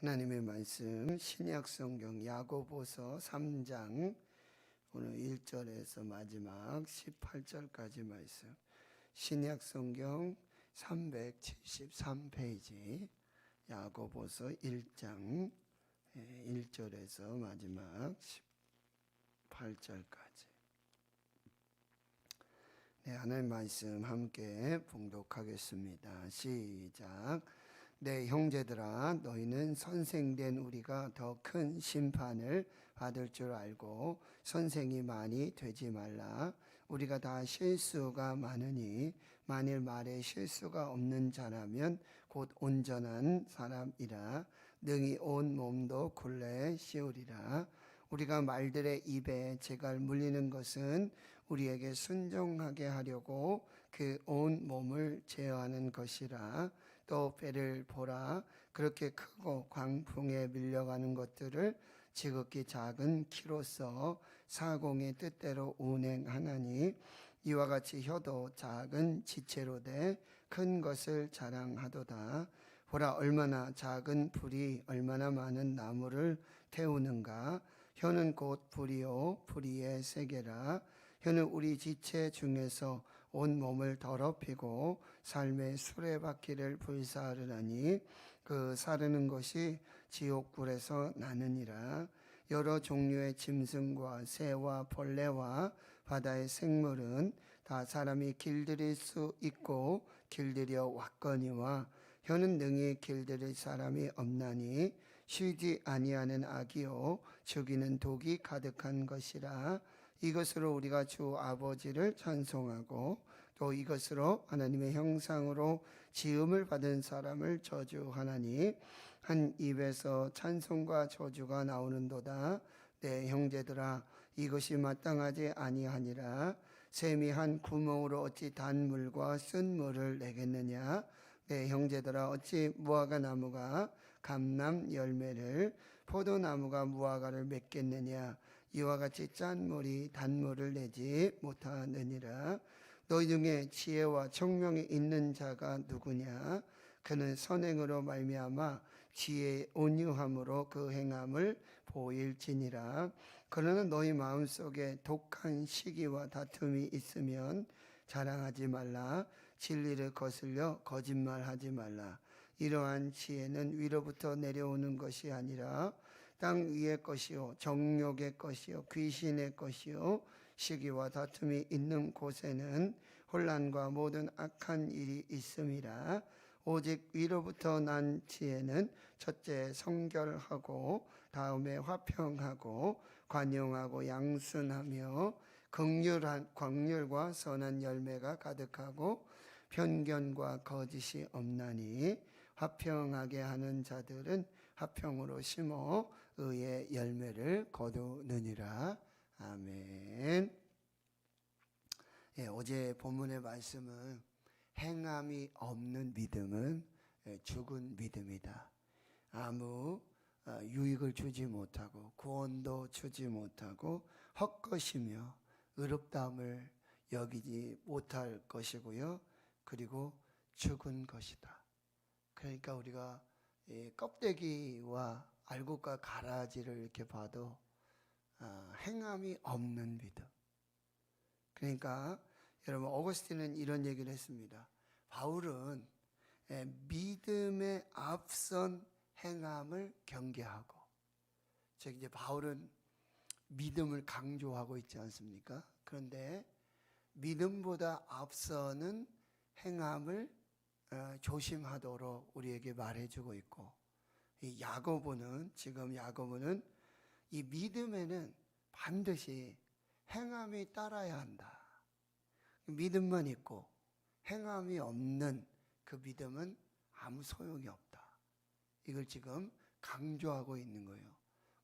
하나님의 말씀 신약 성경 야고보서 3장 오늘 1절에서 마지막 18절까지 말씀, 신약 성경 373페이지 야고보서 1장 1절에서 마지막 18절까지. 네, 하나님 말씀 함께 봉독하겠습니다. 시작. 내 형제들아, 너희는 선생된 우리가 더 큰 심판을 받을 줄 알고 선생이 많이 되지 말라. 우리가 다 실수가 많으니 만일 말에 실수가 없는 자라면 곧 온전한 사람이라 능히 온 몸도 굴레에 씌우리라. 우리가 말들의 입에 재갈 물리는 것은 우리에게 순종하게 하려고 그 온 몸을 제어하는 것이라. 또 배를 보라. 그렇게 크고 광풍에 밀려가는 것들을 지극히 작은 키로서 사공의 뜻대로 운행하나니 이와 같이 혀도 작은 지체로 돼 큰 것을 자랑하도다. 보라, 얼마나 작은 불이 얼마나 많은 나무를 태우는가. 혀는 곧 불이요 불의의 세계라. 혀는 우리 지체 중에서 온 몸을 더럽히고 삶의 수레바퀴를 불사르나니 그 사르는 것이 지옥불에서 나느니라. 여러 종류의 짐승과 새와 벌레와 바다의 생물은 다 사람이 길들일 수 있고 길들여 왔거니와 혀는 능히 길들일 사람이 없나니 쉬지 아니하는 악이요 죽이는 독이 가득한 것이라. 이것으로 우리가 주 아버지를 찬송하고 또 이것으로 하나님의 형상으로 지음을 받은 사람을 저주하나니 한 입에서 찬송과 저주가 나오는도다. 내 형제들아, 이것이 마땅하지 아니하니라. 샘이 한 구멍으로 어찌 단물과 쓴 물을 내겠느냐. 내 형제들아, 어찌 무화과 나무가 감람 열매를 포도나무가 무화과를 맺겠느냐. 이와 같이 짠 물이 단물을 내지 못하느니라. 너희 중에 지혜와 청명이 있는 자가 누구냐. 그는 선행으로 말미암아 지혜의 온유함으로 그 행함을 보일지니라. 그러나 너희 마음속에 독한 시기와 다툼이 있으면 자랑하지 말라. 진리를 거슬려 거짓말하지 말라. 이러한 지혜는 위로부터 내려오는 것이 아니라 땅 위의 것이요 정욕의 것이요 귀신의 것이요 시기와 다툼이 있는 곳에는 혼란과 모든 악한 일이 있음이라. 오직 위로부터 난 지혜는 첫째 성결하고 다음에 화평하고 관용하고 양순하며 긍휼과 선한 열매가 가득하고 편견과 거짓이 없나니 화평하게 하는 자들은 화평으로 심어 의의 열매를 거두느니라. 아멘. 예, 어제 본문의 말씀은 행함이 없는 믿음은 죽은 믿음이다. 아무 유익을 주지 못하고 구원도 주지 못하고 헛것이며 의롭다함을 여기지 못할 것이고요. 그리고 죽은 것이다. 그러니까 우리가 껍데기와 알곡과 가라지를 이렇게 봐도 행함이 없는 믿음. 그러니까 여러분, 어거스틴은 이런 얘기를 했습니다. 바울은 믿음에 앞선 행함을 경계하고, 즉 이제 바울은 믿음을 강조하고 있지 않습니까? 그런데 믿음보다 앞서는 행함을 조심하도록 우리에게 말해주고 있고, 지금 야고보는 이 믿음에는 반드시 행함이 따라야 한다. 믿음만 있고 행함이 없는 그 믿음은 아무 소용이 없다. 이걸 지금 강조하고 있는 거예요.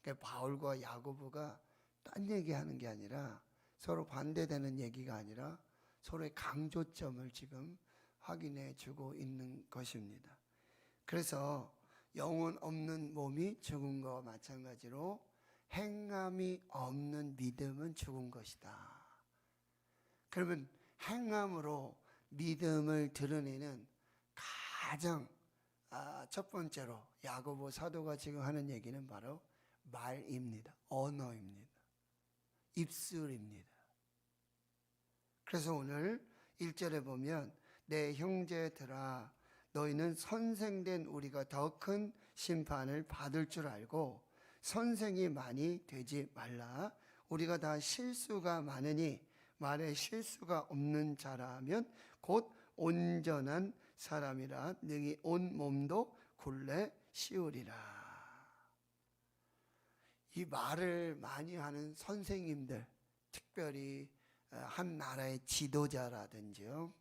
그러니까 바울과 야고보가 딴 얘기하는 게 아니라, 서로 반대되는 얘기가 아니라 서로의 강조점을 지금 확인해 주고 있는 것입니다. 그래서 영혼 없는 몸이 죽은 것과 마찬가지로 행함이 없는 믿음은 죽은 것이다. 그러면 행함으로 믿음을 드러내는 가장 첫 번째로 야고보 사도가 지금 하는 얘기는 바로 말입니다. 언어입니다. 입술입니다. 그래서 오늘 1절에 보면 내 형제들아 너희는 선생된 우리가 더 큰 심판을 받을 줄 알고 선생이 많이 되지 말라. 우리가 다 실수가 많으니 말에 실수가 없는 자라면 곧 온전한 사람이라 능히 온 몸도 굴레 씌우리라. 이 말을 많이 하는 선생님들, 특별히 한 나라의 지도자라든지요,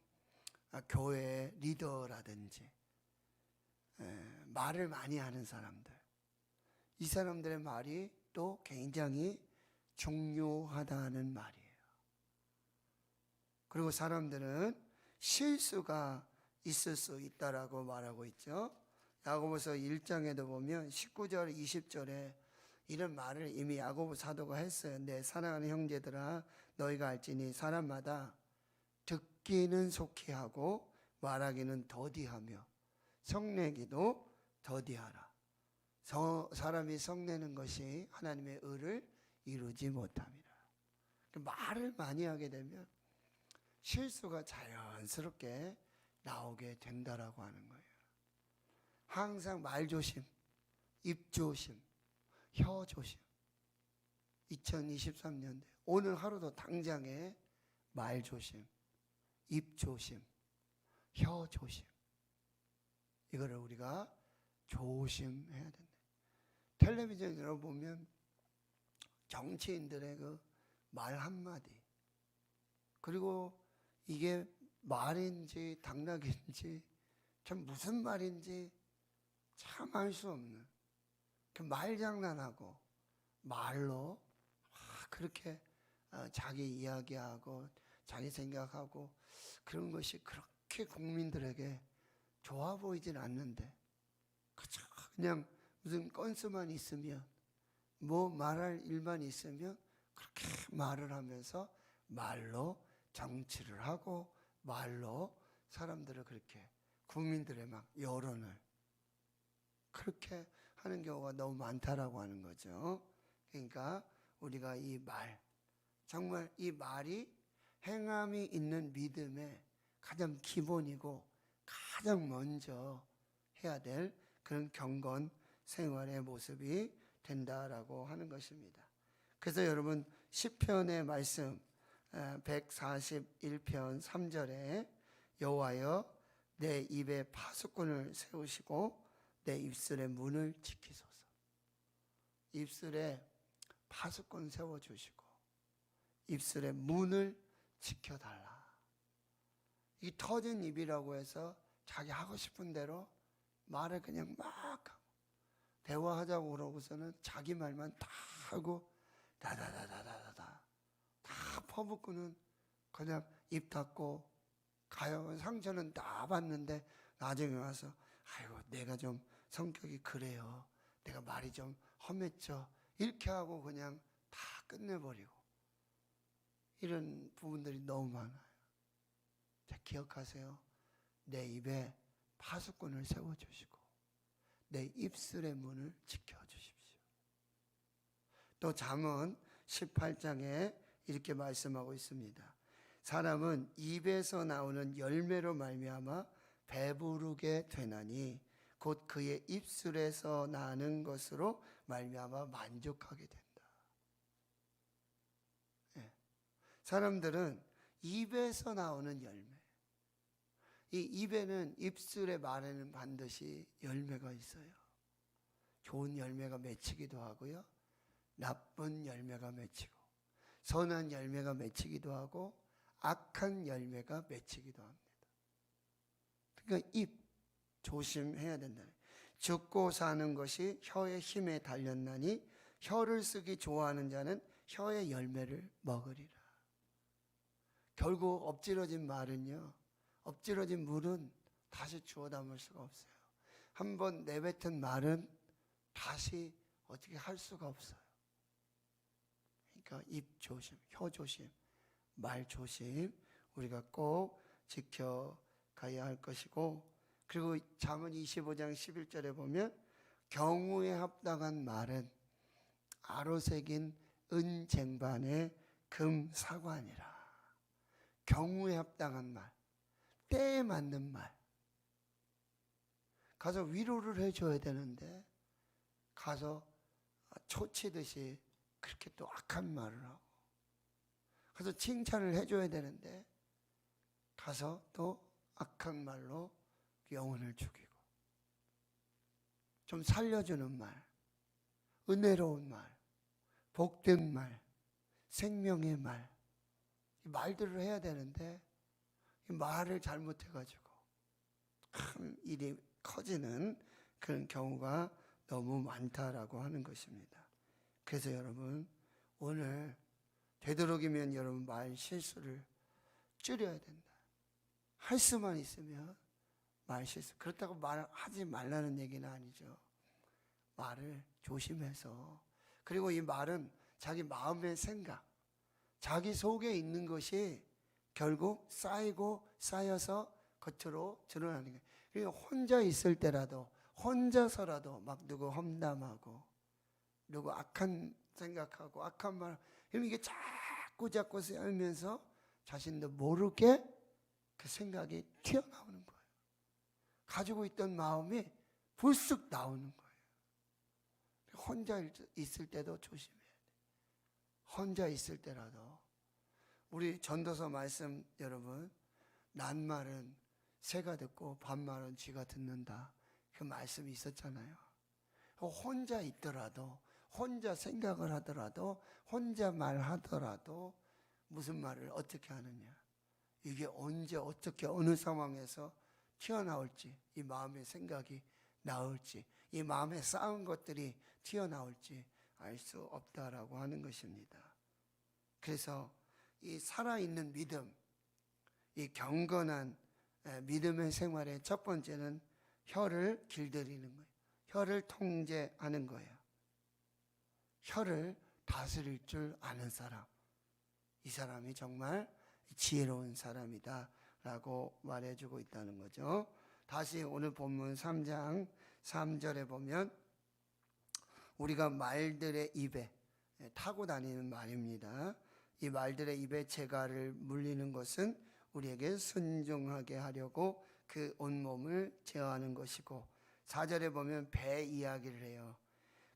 교회 리더라든지 말을 많이 하는 사람들, 이 사람들의 말이 또 굉장히 중요하다는 말이에요. 그리고 사람들은 실수가 있을 수 있다라고 말하고 있죠. 야고보서 1장에도 보면 19절 20절에 이런 말을 이미 야고보 사도가 했어요. 내 사랑하는 형제들아 너희가 알지니 사람마다 듣기는 속히 하고 말하기는 더디하며 성내기도 더디하라. 사람이 성내는 것이 하나님의 의를 이루지 못함이라. 말을 많이 하게 되면 실수가 자연스럽게 나오게 된다라고 하는 거예요. 항상 말 조심, 입 조심, 혀 조심. 2023년대 오늘 하루도 당장에 말 조심, 입 조심, 혀 조심. 이거를 우리가 조심해야 된다. 텔레비전으로 보면 정치인들의 그 말 한마디, 그리고 이게 말인지 당나귀인지 참 무슨 말인지 참 알 수 없는 그 말장난하고 말로 그렇게 자기 이야기하고 자기 생각하고 그런 것이 그렇게 국민들에게 좋아 보이진 않는데 그냥 무슨 건수만 있으면 뭐 말할 일만 있으면 그렇게 말을 하면서 말로 정치를 하고 말로 사람들을 그렇게 국민들의 막 여론을 그렇게 하는 경우가 너무 많다라고 하는 거죠. 그러니까 우리가 이 말, 정말 이 말이 행함이 있는 믿음의 가장 기본이고 가장 먼저 해야 될 그런 경건 생활의 모습이 된다라고 하는 것입니다. 그래서 여러분 시편의 말씀 141편 3절에 여호와여 내 입에 파수꾼을 세우시고 내 입술의 문을 지키소서. 입술에 파수꾼 세워주시고 입술의 문을 지켜달라. 이 터진 입이라고 해서 자기 하고 싶은 대로 말을 그냥 막 하고 대화하자고 그러고서는 자기 말만 다 하고 다다다다다다 다 퍼붓고는 그냥 입 닫고 가요. 상처는 다 받는데 나중에 와서 아이고 내가 좀 성격이 그래요. 내가 말이 좀 험했죠. 이렇게 하고 그냥 다 끝내버리고 이런 부분들이 너무 많아요. 자, 기억하세요. 내 입에 파수꾼을 세워주시고 내 입술의 문을 지켜주십시오. 또 잠언 18장에 이렇게 말씀하고 있습니다. 사람은 입에서 나오는 열매로 말미암아 배부르게 되나니 곧 그의 입술에서 나는 것으로 말미암아 만족하게 된다. 네. 사람들은 입에서 나오는 열매, 이 입에는 입술의 말에는 반드시 열매가 있어요. 좋은 열매가 맺히기도 하고요, 나쁜 열매가 맺히고 선한 열매가 맺히기도 하고 악한 열매가 맺히기도 합니다. 그러니까 입 조심해야 된다. 죽고 사는 것이 혀의 힘에 달렸나니 혀를 쓰기 좋아하는 자는 혀의 열매를 먹으리라. 결국 엎질러진 말은요, 엎질러진 물은 다시 주워 담을 수가 없어요. 한번 내뱉은 말은 다시 어떻게 할 수가 없어요. 그러니까 입 조심, 혀 조심, 말 조심 우리가 꼭 지켜가야 할 것이고, 그리고 잠언 25장 11절에 보면 경우에 합당한 말은 아로새긴 은쟁반의 금사관이라. 경우에 합당한 말, 때에 맞는 말. 가서 위로를 해줘야 되는데 가서 초치듯이 그렇게 또 악한 말을 하고, 가서 칭찬을 해줘야 되는데 가서 또 악한 말로 영혼을 죽이고, 좀 살려주는 말, 은혜로운 말, 복된 말, 생명의 말, 이 말들을 해야 되는데 이 말을 잘못해가지고 큰 일이 커지는 그런 경우가 너무 많다라고 하는 것입니다. 그래서 여러분, 오늘 되도록이면 여러분 말 실수를 줄여야 된다. 할 수만 있으면 말 실수. 그렇다고 말하지 말라는 얘기는 아니죠. 말을 조심해서, 그리고 이 말은 자기 마음의 생각, 자기 속에 있는 것이 결국 쌓이고 쌓여서 겉으로 드러나는 거예요. 그러니까 혼자 있을 때라도, 혼자서라도 막 누구 험담하고 누구 악한 생각하고 악한 말, 그럼 이게 자꾸 쌓이면서 자신도 모르게 그 생각이 튀어나오는 거예요. 가지고 있던 마음이 불쑥 나오는 거예요. 혼자 있을 때도 조심해야 돼. 혼자 있을 때라도. 우리 전도서 말씀 여러분, 낱말은 새가 듣고 반말은 쥐가 듣는다, 그 말씀이 있었잖아요. 혼자 있더라도, 혼자 생각을 하더라도, 혼자 말하더라도 무슨 말을 어떻게 하느냐, 이게 언제 어떻게 어느 상황에서 튀어나올지, 이 마음의 생각이 나올지, 이 마음에 쌓은 것들이 튀어나올지 알 수 없다라고 하는 것입니다. 그래서 이 살아있는 믿음, 이 경건한 믿음의 생활의 첫 번째는 혀를 길들이는 거예요. 혀를 통제하는 거예요. 혀를 다스릴 줄 아는 사람, 이 사람이 정말 지혜로운 사람이다 라고 말해주고 있다는 거죠. 다시 오늘 본문 3장 3절에 보면 우리가 말들의 입에 타고 다니는 말입니다. 이 말들의 입에 재갈을 물리는 것은 우리에게 순종하게 하려고 그 온몸을 제어하는 것이고, 4절에 보면 배 이야기를 해요.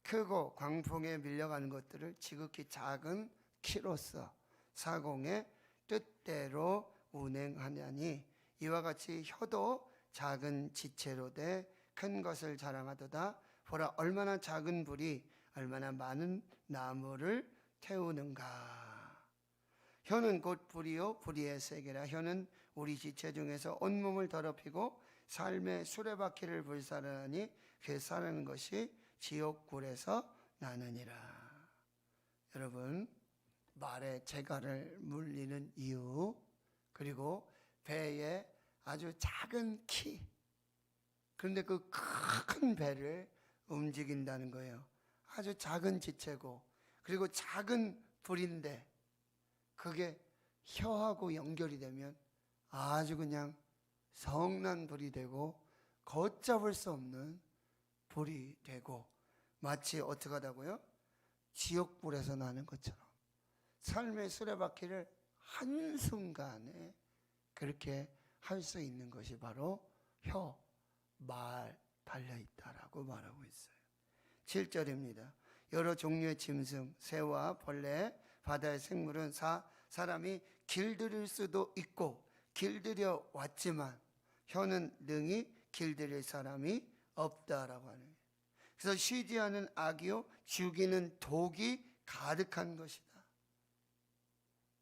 크고 광풍에 밀려가는 것들을 지극히 작은 키로서 사공의 뜻대로 운행하냐니, 이와 같이 혀도 작은 지체로 돼 큰 것을 자랑하도다. 보라, 얼마나 작은 불이 얼마나 많은 나무를 태우는가. 혀는 곧 불이요 불의의 세계라. 혀는 우리 지체 중에서 온몸을 더럽히고 삶의 수레바퀴를 불살하니 그 사는 것이 지옥불에서 나느니라. 여러분, 말에 재갈을 물리는 이유, 그리고 배에 아주 작은 키, 그런데 그 큰 배를 움직인다는 거예요. 아주 작은 지체고, 그리고 작은 불인데 그게 혀하고 연결이 되면 아주 그냥 성난 불이 되고 걷잡을 수 없는 불이 되고, 마치 어떻게 하다고요? 지옥불에서 나는 것처럼 삶의 수레바퀴를 한순간에 그렇게 할 수 있는 것이 바로 혀, 말 달려있다라고 말하고 있어요. 7절입니다. 여러 종류의 짐승, 새와 벌레, 바다의 생물은 사람이 길들일 수도 있고 길들여 왔지만 혀는 능히 길들일 사람이 없다라고 하는 거예요. 그래서 쉬지 않은 악이요 죽이는 독이 가득한 것이다.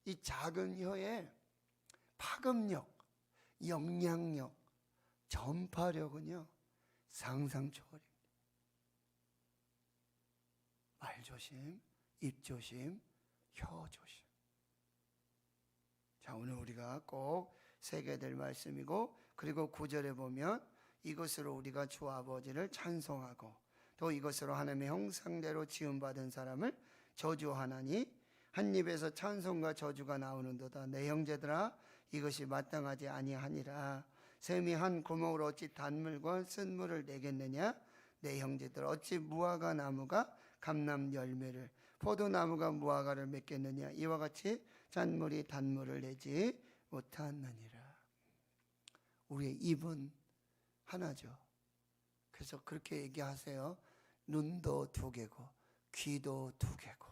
이 작은 혀의 파급력, 영향력, 전파력은요 상상 초월입니다. 말 조심, 입 조심, 혀 조심. 자, 오늘 우리가 꼭 새겨야 될 말씀이고, 그리고 9절에 보면 이것으로 우리가 주 아버지를 찬송하고 또 이것으로 하나님의 형상대로 지음받은 사람을 저주하나니, 한 입에서 찬송과 저주가 나오는도다. 내 형제들아, 이것이 마땅하지 아니하니라. 샘이 한 구멍으로 어찌 단물과 쓴물을 내겠느냐? 내 형제들 어찌 무화과 나무가 감람 열매를 포도나무가 무화과를 맺겠느냐? 이와 같이 잔물이 단물을 내지 못하느니라. 우리의 입은 하나죠. 그래서 그렇게 얘기하세요. 눈도 두 개고 귀도 두 개고.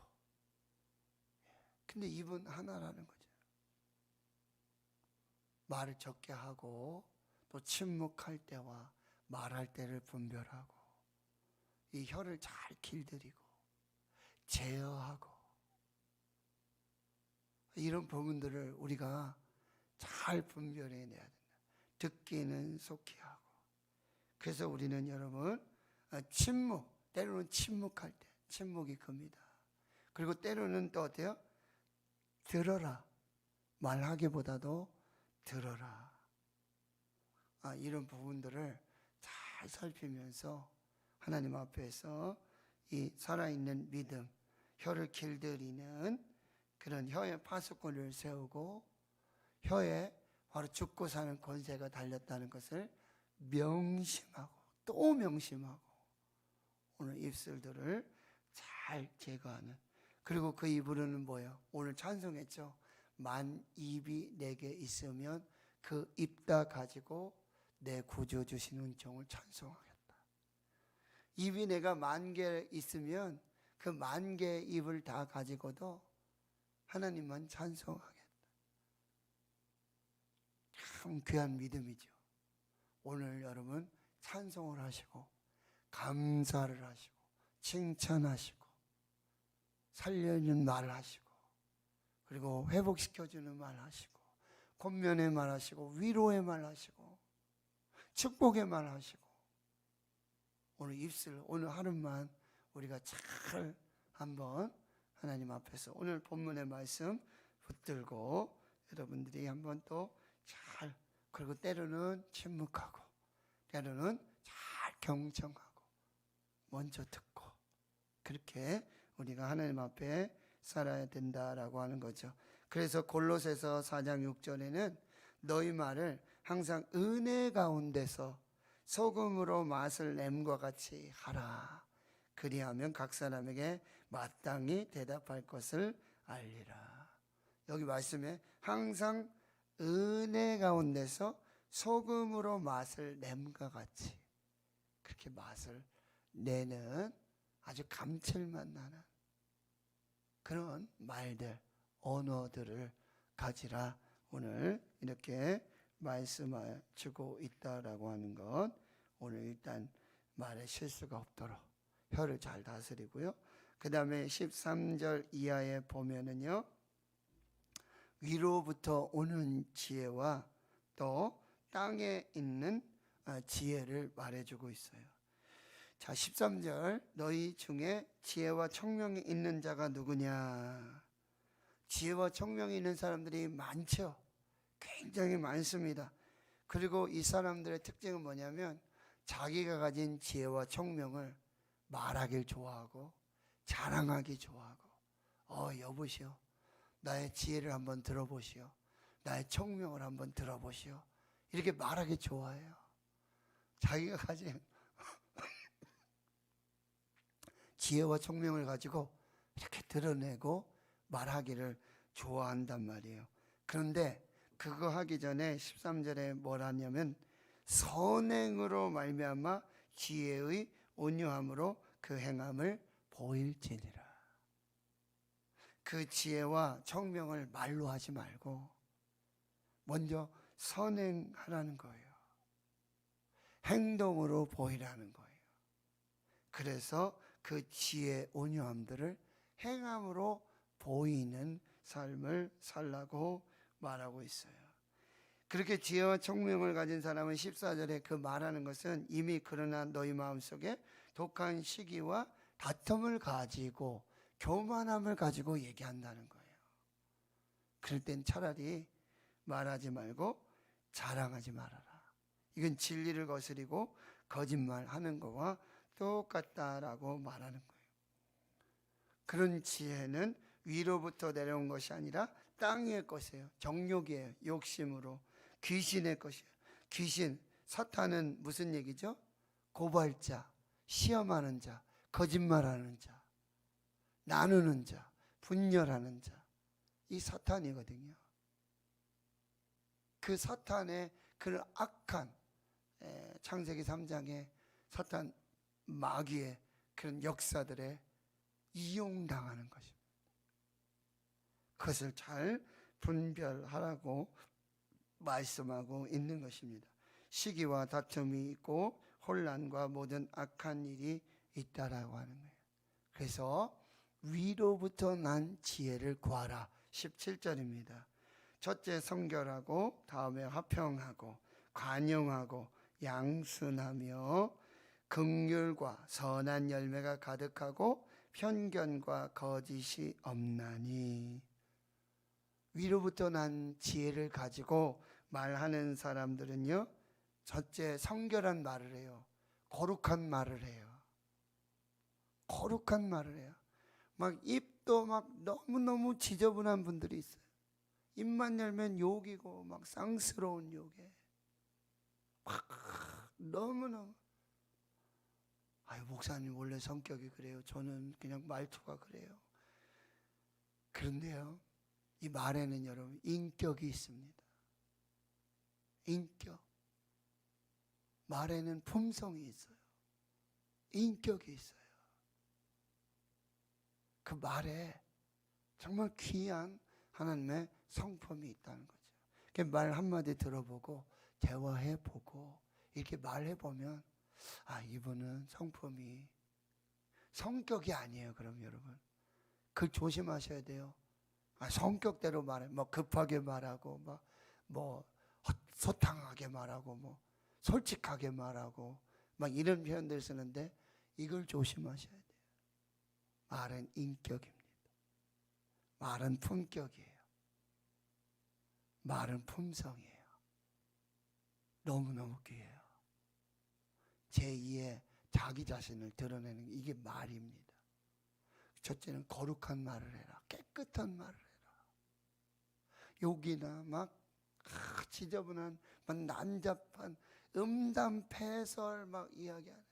근데 입은 하나라는 거죠. 말을 적게 하고 또 침묵할 때와 말할 때를 분별하고 이 혀를 잘 길들이고 제어하고 이런 부분들을 우리가 잘 분별해내야 된다. 듣기는 속히 하고. 그래서 우리는 여러분 침묵, 때로는 침묵할 때 침묵이 큽니다. 그리고 때로는 또 어때요? 들어라. 말하기보다도 들어라. 이런 부분들을 잘 살피면서 하나님 앞에서 이 살아있는 믿음, 혀를 길들이는 그런 혀의 파수꾼을 세우고 혀에 바로 죽고 사는 권세가 달렸다는 것을 명심하고 또 명심하고 오늘 입술들을 잘 제거하는. 그리고 그 입으로는 뭐예요? 오늘 찬송했죠. 만 입이 내게 있으면 그 입 다 가지고 내 구주 주신 은총을 찬송하겠다. 입이 내가 10,000개 있으면 그 10,000개의 입을 다 가지고도 하나님만 찬송하겠다. 참 귀한 믿음이죠. 오늘 여러분 찬송을 하시고 감사를 하시고 칭찬하시고 살려주는 말 하시고 그리고 회복시켜주는 말 하시고 권면의 말 하시고 위로의 말 하시고 축복의 말 하시고 오늘 입술 오늘 하루만 우리가 잘 한번 하나님 앞에서 오늘 본문의 말씀 붙들고 여러분들이 한번 또 잘 그리고 때로는 침묵하고 때로는 잘 경청하고 먼저 듣고 그렇게 우리가 하나님 앞에 살아야 된다라고 하는 거죠. 그래서 골로새서 4장 6절에는 너희 말을 항상 은혜 가운데서 소금으로 맛을 냄과 같이 하라. 그리하면 각 사람에게 마땅히 대답할 것을 알리라. 여기 말씀에 항상 은혜 가운데서 소금으로 맛을 냄과 같이 그렇게 맛을 내는 아주 감칠맛 나는 그런 말들, 언어들을 가지라. 오늘 이렇게 말씀을 주고 있다라고 하는 것. 오늘 일단 말에 실수가 없도록 혀를 잘 다스리고요. 그 다음에 13절 이하에 보면은요. 위로부터 오는 지혜와 또 땅에 있는 지혜를 말해주고 있어요. 자, 13절 너희 중에 지혜와 청명이 있는 자가 누구냐? 지혜와 청명이 있는 사람들이 많죠. 굉장히 많습니다. 그리고 이 사람들의 특징은 뭐냐면 자기가 가진 지혜와 청명을 말하길 좋아하고 자랑하기 좋아하고 여보시오 나의 지혜를 한번 들어보시오. 나의 청명을 한번 들어보시오. 이렇게 말하기 좋아해요. 자기가 가진 지혜와 청명을 가지고 이렇게 드러내고 말하기를 좋아한단 말이에요. 그런데 그거 하기 전에 13절에 뭘 하냐면 선행으로 말미암아 지혜의 온유함으로 그 행함을 보일지니라. 그 지혜와 청명을 말로 하지 말고 먼저 선행하라는 거예요. 행동으로 보이라는 거예요. 그래서 그 지혜 온유함들을 행함으로 보이는 삶을 살라고 말하고 있어요. 그렇게 지혜와 청명을 가진 사람은 14절에 그 말하는 것은 이미 그러나 너희 마음속에 독한 시기와 다툼을 가지고 교만함을 가지고 얘기한다는 거예요. 그럴 땐 차라리 말하지 말고 자랑하지 말아라. 이건 진리를 거스리고 거짓말하는 거와 똑같다라고 말하는 거예요. 그런 지혜는 위로부터 내려온 것이 아니라 땅 위의 것이에요. 정욕이에요. 욕심으로 귀신의 것이에요. 귀신, 사탄은 무슨 얘기죠? 고발자, 시험하는 자, 거짓말하는 자, 나누는 자, 분열하는 자. 이 사탄이거든요. 그 사탄의 그 악한 창세기 3장에 사탄 마귀의 그런 역사들에 이용당하는 것입니다. 그것을 잘 분별하라고 말씀하고 있는 것입니다. 시기와 다툼이 있고 혼란과 모든 악한 일이 있다라고 하는 거예요. 그래서 위로부터 난 지혜를 구하라. 17절입니다. 첫째 성결하고 다음에 화평하고 관용하고 양순하며 긍휼과 선한 열매가 가득하고 편견과 거짓이 없나니. 위로부터 난 지혜를 가지고 말하는 사람들은요, 첫째 성결한 말을 해요. 거룩한 말을 해요. 거룩한 말을 해요. 막 입도 막 너무너무 지저분한 분들이 있어요. 입만 열면 욕이고 막 쌍스러운 욕에 막 너무너무. 아유, 목사님 원래 성격이 그래요. 저는 그냥 말투가 그래요. 그런데요, 이 말에는 여러분 인격이 있습니다. 인격. 말에는 품성이 있어요. 인격이 있어요. 그 말에 정말 귀한 하나님의 성품이 있다는 거죠. 말 한마디 들어보고 대화해보고 이렇게 말해보면 아, 이분은 성품이 성격이 아니에요. 그럼 여러분 그 조심하셔야 돼요. 아, 성격대로 말해, 뭐 급하게 말하고 뭐 소탕하게 말하고 뭐 솔직하게 말하고 막 이런 표현들 쓰는데 이걸 조심하셔야 돼요. 말은 인격입니다. 말은 품격이에요. 말은 품성이에요. 너무너무 귀해요. 제2의 자기 자신을 드러내는 이게 말입니다. 첫째는 거룩한 말을 해라. 깨끗한 말을 해라. 욕이나 막 지저분한 막 난잡한 음담 패설 막 이야기하네.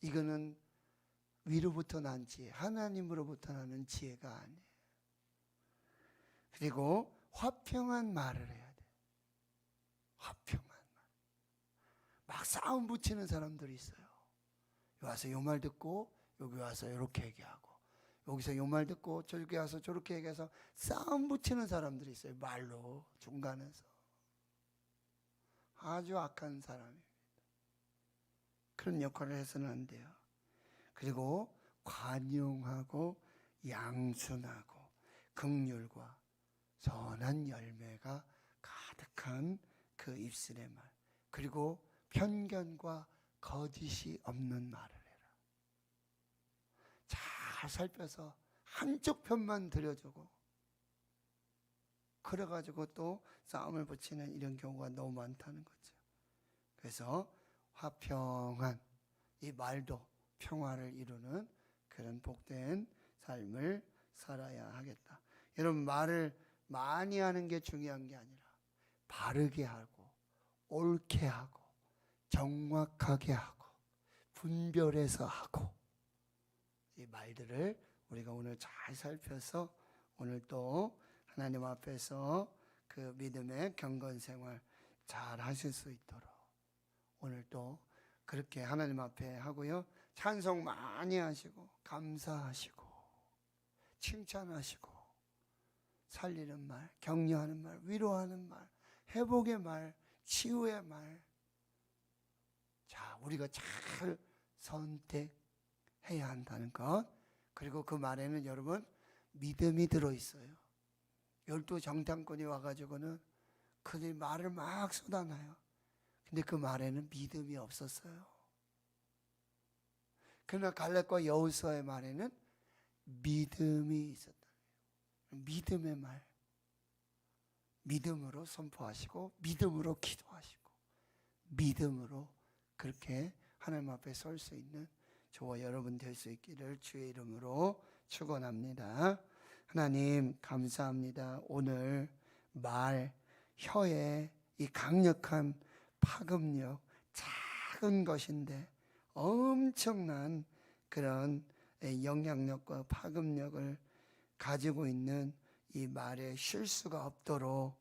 이거는 위로부터 난 지혜, 하나님으로부터 나는 지혜가 아니에요. 그리고 화평한 말을 해야 돼. 화평한 말. 막 싸움 붙이는 사람들이 있어요. 여기 와서 요 말 듣고 여기 와서 이렇게 얘기하고 여기서 요 말 듣고 저기 와서 저렇게 얘기해서 싸움 붙이는 사람들이 있어요. 말로 중간에서. 아주 악한 사람입니다. 그런 역할을 해서는 안 돼요. 그리고 관용하고 양순하고 긍휼과 선한 열매가 가득한 그 입술의 말. 그리고 편견과 거짓이 없는 말을 해라. 잘 살펴서 한쪽 편만 들여주고 그래가지고 또 싸움을 붙이는 이런 경우가 너무 많다는 거죠. 그래서 화평한 이 말도 평화를 이루는 그런 복된 삶을 살아야 하겠다. 여러분 말을 많이 하는 게 중요한 게 아니라 바르게 하고 옳게 하고 정확하게 하고 분별해서 하고 이 말들을 우리가 오늘 잘 살펴서 오늘 또 하나님 앞에서 그 믿음의 경건 생활 잘 하실 수 있도록 오늘 또 그렇게 하나님 앞에 하고요. 찬송 많이 하시고 감사하시고 칭찬하시고 살리는 말, 격려하는 말, 위로하는 말, 회복의 말, 치유의 말. 자, 우리가 잘 선택해야 한다는 것. 그리고 그 말에는 여러분 믿음이 들어있어요. 12 정탐꾼이 와가지고는 그들이 말을 막 쏟아놔요. 근데 그 말에는 믿음이 없었어요. 그러나 갈렙과 여호수아의 말에는 믿음이 있었다. 믿음의 말. 믿음으로 선포하시고 믿음으로 기도하시고 믿음으로 그렇게 하나님 앞에 설 수 있는 저와 여러분 될 수 있기를 주의 이름으로 축원합니다. 하나님 감사합니다. 오늘 말 혀의 이 강력한 파급력, 작은 것인데 엄청난 그런 영향력과 파급력을 가지고 있는 이 말에 실수가 없도록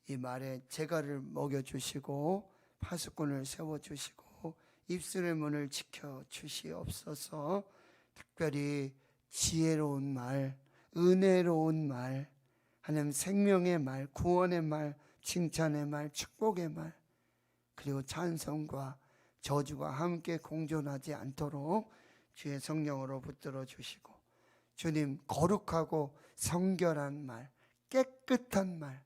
이 말에 재갈을 먹여주시고 파수꾼을 세워주시고 입술의 문을 지켜주시옵소서. 특별히 지혜로운 말, 은혜로운 말, 하나님 생명의 말, 구원의 말, 칭찬의 말, 축복의 말, 그리고 찬송과 저주가 함께 공존하지 않도록 주의 성령으로 붙들어 주시고, 주님 거룩하고 성결한 말, 깨끗한 말,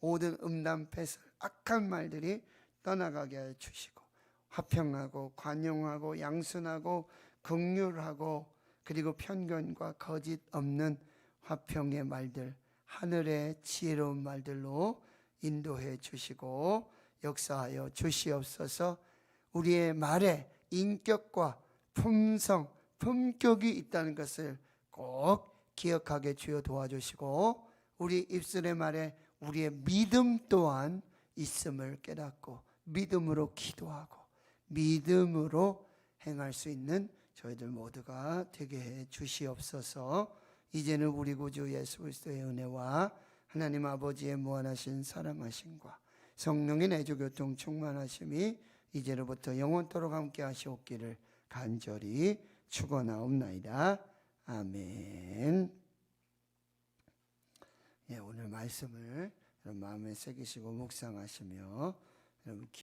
모든 음란 패설 악한 말들이 떠나가게 해 주시고, 화평하고 관용하고 양순하고 긍휼하고 그리고 편견과 거짓 없는 화평의 말들, 하늘의 지혜로운 말들로 인도해 주시고 역사하여 주시옵소서. 우리의 말에 인격과 품성, 품격이 있다는 것을 꼭 기억하게 주여 도와주시고, 우리 입술의 말에 우리의 믿음 또한 있음을 깨닫고 믿음으로 기도하고 믿음으로 행할 수 있는 저희들 모두가 되게 해 주시옵소서. 이제는 우리 구주 예수 그리스도의 은혜와 하나님 아버지의 무한하신 사랑하심과 성령의 내주교통 충만하심이 이제로부터 영원토록 함께 하시옵기를 간절히 축원하옵나이다. 아멘. 오늘 말씀을 여러분 마음에 새기시고 묵상하시며 여러분